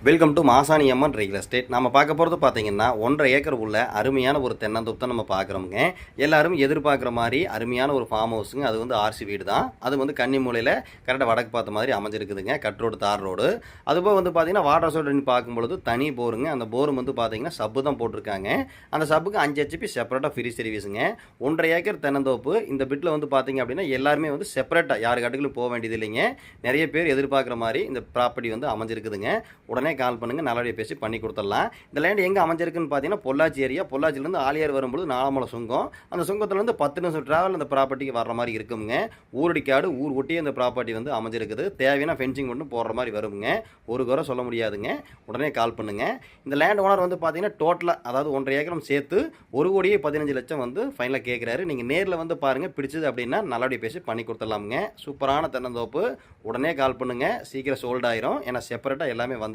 Welcome to Masani Amman real estate. நம்ம பார்க்க போகிறது பார்த்தீங்கன்னா 1.5 ஏக்கர் உள்ள அருமையான ஒரு தென்னந்தோப்பு தான் நம்ம பார்க்குறோமுங்க. எல்லாரும் எதிர்பார்க்குற மாதிரி அருமையான ஒரு ஃபார்ம் ஹவுஸுங்க. அது வந்து ஆர்சி வீடு தான். அது வந்து கன்னிமூலையில் கரெக்டாக வடக்கு பார்த்த மாதிரி அமைஞ்சிருக்குதுங்க. கட் ரோடு, தார் ரோடு. அதுபோல் வந்து பார்த்தீங்கன்னா வாட்டர் சோர்ஸ்னு பார்க்கும்பொழுது தனி போருங்க. அந்த போரும் வந்து பார்த்தீங்கன்னா சப்பு தான் போட்டிருக்காங்க. அந்த சப்புக்கு 5 HP செப்பரேட்டாக ஃப்ரீ சர்வீஸுங்க. 1.5 ஏக்கர் தென்னந்தோப்பு. இந்த பிட்டில் வந்து பார்த்தீங்க அப்படின்னா எல்லாருமே வந்து செப்பரேட்டாக யார் காட்டுகளும் போக வேண்டியது இல்லைங்க. நிறைய பேர் எதிர்பார்க்குற மாதிரி இந்த ப்ராப்பர்ட்டி வந்து அமைஞ்சிருக்குதுங்க. உடனே கால் பண்ணுங்கள், நல்லபடியாக பேசி பண்ணி கொடுத்துடலாம். இந்த லேண்ட் எங்கே அமைஞ்சிருக்குன்னு பார்த்தீங்கன்னா பொள்ளாச்சி ஏரியா. பொள்ளாச்சியிலேருந்து ஆலியார் வரும்போது நாலமலை சுங்கம். அந்த சுங்கத்துலேருந்து 10 நிமிஷம் ட்ராவல் அந்த ப்ராப்பர்ட்டிக்கு வர்ற மாதிரி இருக்குங்க. ஊரடிக்காடு ஊர் ஒட்டியே அந்த ப்ராப்பர்ட்டி வந்து அமைஞ்சிருக்குது. தேவையான ஃபென்சிங் மட்டும் போடுற மாதிரி வருங்க. ஒரு குறை சொல்ல முடியாதுங்க. உடனே கால் பண்ணுங்கள். இந்த லேண்ட் ஓனர் வந்து பார்த்தீங்கன்னா டோட்டலாக அதாவது 1.5 ஏக்கரும் சேர்த்து 1,15,00,000 வந்து ஃபைனலாக கேட்குறாரு. நீங்கள் நேரில் வந்து பாருங்கள், பிடிச்சது அப்படின்னா நல்லபடியாக பேசி பண்ணி கொடுத்துடலாமுங்க. சூப்பரான தென்னந்தோப்பு. உடனே கால் பண்ணுங்கள், சீக்கிரம் சோல்ட் ஆயிரும். ஏன்னா செப்பரேட்டாக எல்லாமே வந்து